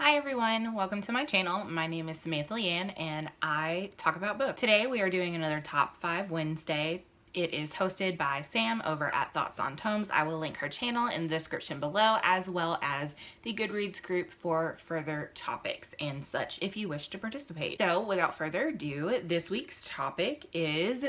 Hi everyone, welcome to my channel. My name is Samantha Leanne and I talk about books. Today we are doing another Top 5 Wednesday. It is hosted by Sam over at Thoughts on Tomes. I will link her channel in the description below, as well as the Goodreads group for further topics and such if you wish to participate. So without further ado, this week's topic is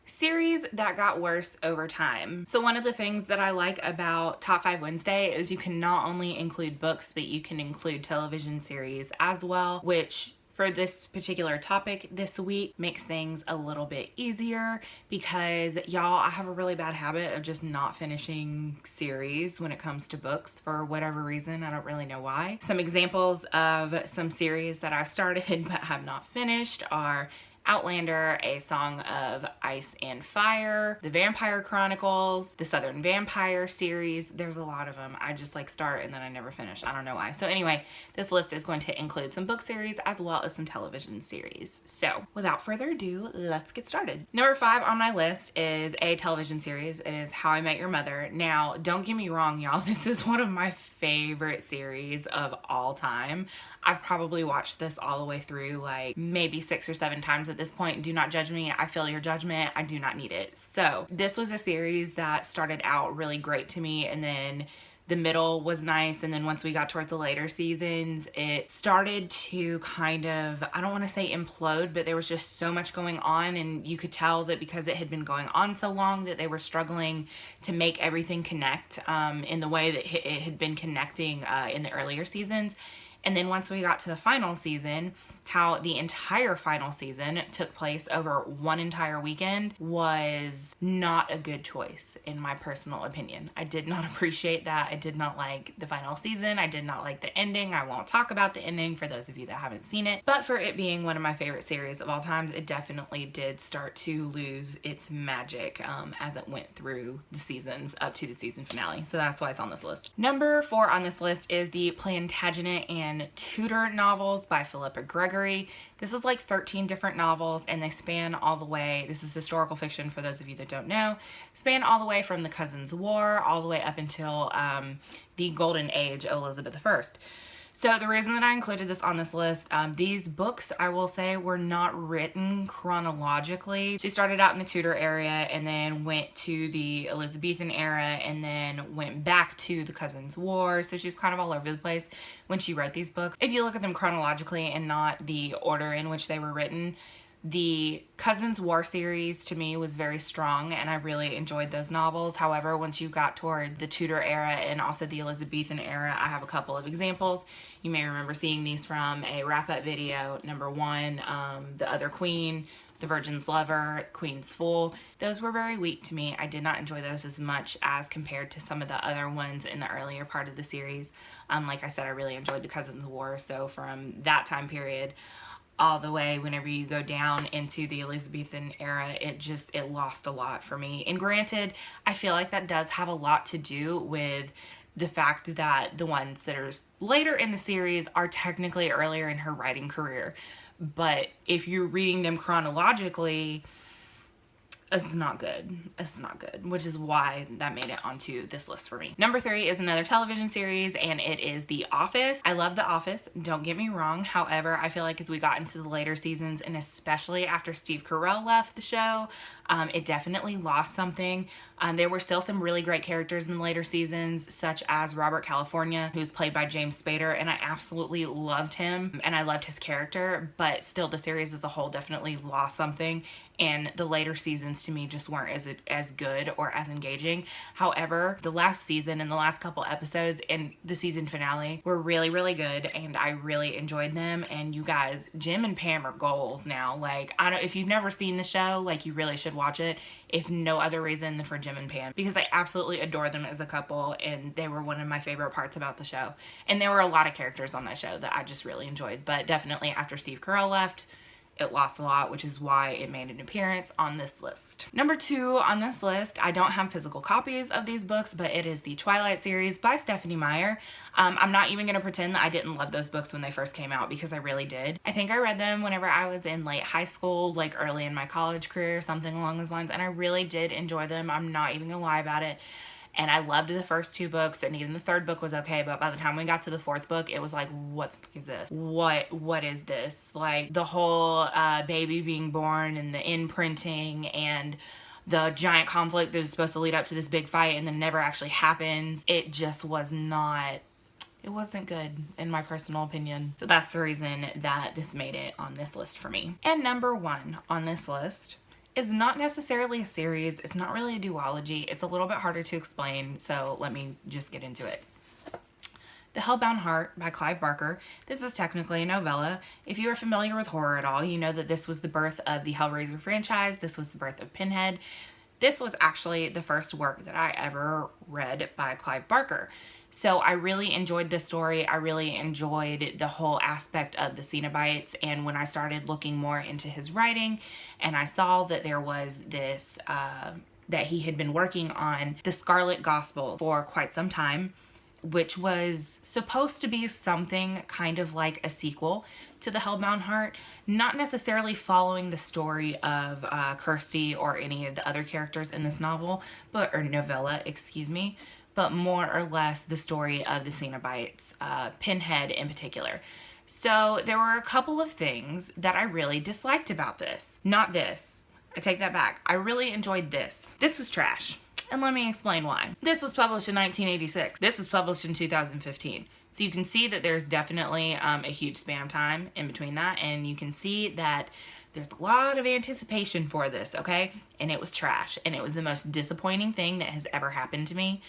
series that got worse over time. So one of the things that I like about Top 5 Wednesday is you can not only include books, but you can include television series as well, which for this particular topic this week makes things a little bit easier because y'all, I have a really bad habit of just not finishing series when it comes to books for whatever reason. I don't really know why. Some examples of some series that I started but have not finished are Outlander, A Song of Ice and Fire, The Vampire Chronicles, the Southern Vampire series. There's a lot of them. I just like start and then I never finish. I don't know why. So anyway, this list is going to include some book series as well as some television series. So without further ado, let's get started. Number 5 on my list is a television series. It is How I Met Your Mother. Now, don't get me wrong, y'all. This is one of my favorite series of all time. I've probably watched this all the way through like maybe 6 or 7 times at this point. Do not judge me. I feel your judgment. I do not need it. So this was a series that started out really great to me, and then the middle was nice, and then once we got towards the later seasons, it started to kind of, I don't want to say implode, but there was just so much going on, and you could tell that because it had been going on so long that they were struggling to make everything connect in the way that it had been connecting in the earlier seasons. And then once we got to the final season, how the entire final season took place over one entire weekend was not a good choice, in my personal opinion. I did not appreciate that. I did not like the final season. I did not like the ending. I won't talk about the ending for those of you that haven't seen it. But for it being one of my favorite series of all time, it definitely did start to lose its magic as it went through the seasons up to the season finale. So that's why it's on this list. Number 4 on this list is the Plantagenet and Tudor novels by Philippa Gregory. This is like 13 different novels, and they span all the way, this is historical fiction for those of you that don't know, span all the way from the Cousins' War all the way up until the golden age of Elizabeth I. So the reason that I included this on this list, these books, I will say, were not written chronologically. She started out in the Tudor era and then went to the Elizabethan era and then went back to the Cousins' War. So she was kind of all over the place when she wrote these books. If you look at them chronologically and not the order in which they were written, the Cousins' War series to me was very strong and I really enjoyed those novels. However, once you got toward the Tudor era and also the Elizabethan era, I have a couple of examples. You may remember seeing these from a wrap-up video. Number 1, The Other Queen, The Virgin's Lover, Queen's Fool. Those were very weak to me. I did not enjoy those as much as compared to some of the other ones in the earlier part of the series. Like I said, I really enjoyed the Cousins' War, so from that time period all the way whenever you go down into the Elizabethan era, it lost a lot for me. And granted, I feel like that does have a lot to do with the fact that the ones that are later in the series are technically earlier in her writing career. But if you're reading them chronologically, it's not good. It's not good, which is why that made it onto this list for me. Number 3 is another television series, and it is The Office. I love The Office, don't get me wrong. However, I feel like as we got into the later seasons, and especially after Steve Carell left the show, it definitely lost something. There were still some really great characters in the later seasons, such as Robert California, who's played by James Spader, and I absolutely loved him, and I loved his character, but still the series as a whole definitely lost something, and the later seasons to me just weren't as good or as engaging. However, the last season and the last couple episodes and the season finale were really, really good, and I really enjoyed them. And you guys, Jim and Pam are goals now. Like, I don't, if you've never seen the show, like, you really should watch it, if no other reason than for Jim and Pam, because I absolutely adore them as a couple, and they were one of my favorite parts about the show. And there were a lot of characters on that show that I just really enjoyed, but definitely after Steve Carell left, it lost a lot, which is why it made an appearance on this list. Number 2 on this list, I don't have physical copies of these books, but it is the Twilight series by Stephenie Meyer. I'm not even gonna pretend that I didn't love those books when they first came out, because I really did. I think I read them whenever I was in late high school, like early in my college career, something along those lines, and I really did enjoy them. I'm not even gonna lie about it. and I loved the first 2 books, and even the 3rd book was okay, but by the time we got to the 4th book, it was like, what the fuck is this? What is this? Like, the whole baby being born and the imprinting and the giant conflict that is supposed to lead up to this big fight and then never actually happens. It just was not, it wasn't good in my personal opinion. So that's the reason that this made it on this list for me. And number 1 on this list is not necessarily a series. It's not really a duology. It's a little bit harder to explain, so let me just get into it. The Hellbound Heart by Clive Barker. This is technically a novella. If you are familiar with horror at all, you know that this was the birth of the Hellraiser franchise. This was the birth of Pinhead. This was actually the first work that I ever read by Clive Barker. So I really enjoyed this story. I really enjoyed the whole aspect of the Cenobites. And when I started looking more into his writing and I saw that there was this, that he had been working on the Scarlet Gospel for quite some time, which was supposed to be something kind of like a sequel to the Hellbound Heart, not necessarily following the story of Kirsty or any of the other characters in this novel, or novella, excuse me, but more or less the story of the Cenobites, Pinhead in particular. So there were a couple of things that I really disliked about this. Not this. I take that back. I really enjoyed this. This was trash. And let me explain why. This was published in 1986. This was published in 2015. So you can see that there's definitely a huge span of time in between that. And you can see that there's a lot of anticipation for this, okay? And it was trash. And it was the most disappointing thing that has ever happened to me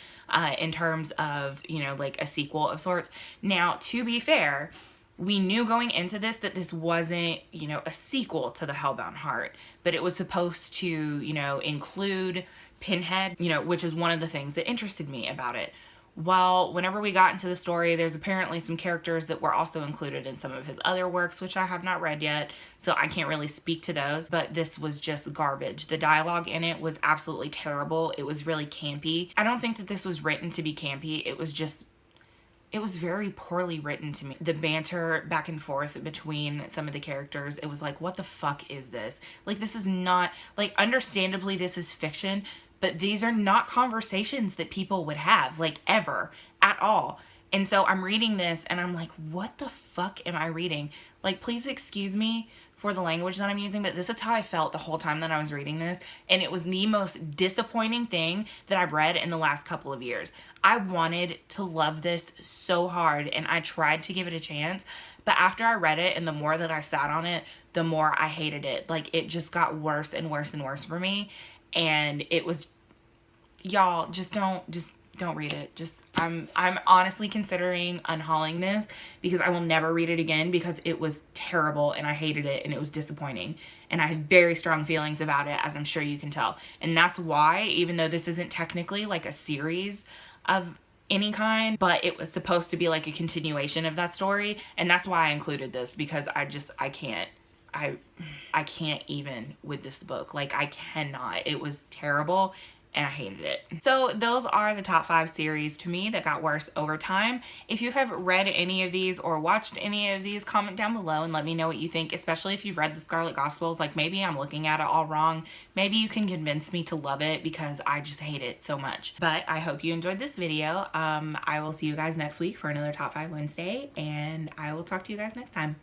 in terms of, you know, like a sequel of sorts. Now, to be fair, we knew going into this that this wasn't, you know, a sequel to the Hellbound Heart, but it was supposed to, you know, include Pinhead, you know, which is one of the things that interested me about it. Well, whenever we got into the story, there's apparently some characters that were also included in some of his other works, which I have not read yet, so I can't really speak to those, but this was just garbage. The dialogue in it was absolutely terrible. It was really campy. I don't think that this was written to be campy. It was very poorly written to me. The banter back and forth between some of the characters, it was like, what the fuck is this? Like, this is not, like, understandably this is fiction, but these are not conversations that people would have, like, ever, at all. And so I'm reading this and I'm like, what the fuck am I reading? Like, please excuse me for the language that I'm using, but this is how I felt the whole time that I was reading this. And it was the most disappointing thing that I've read in the last couple of years. I wanted to love this so hard and I tried to give it a chance, but after I read it and the more that I sat on it, the more I hated it. Like, it just got worse and worse and worse for me. And it was, y'all, just don't read it. I'm honestly considering unhauling this because I will never read it again because it was terrible and I hated it and it was disappointing. And I had very strong feelings about it, as I'm sure you can tell. And that's why, even though this isn't technically like a series of any kind, but it was supposed to be like a continuation of that story. And that's why I included this, because I can't even with this book. Like, I cannot. It was terrible and I hated it. So those are the top 5 series to me that got worse over time. If you have read any of these or watched any of these, comment down below and let me know what you think, especially if you've read the Scarlet Gospels. Like, maybe I'm looking at it all wrong. Maybe you can convince me to love it because I just hate it so much. But I hope you enjoyed this video. I will see you guys next week for another Top 5 Wednesday, and I will talk to you guys next time.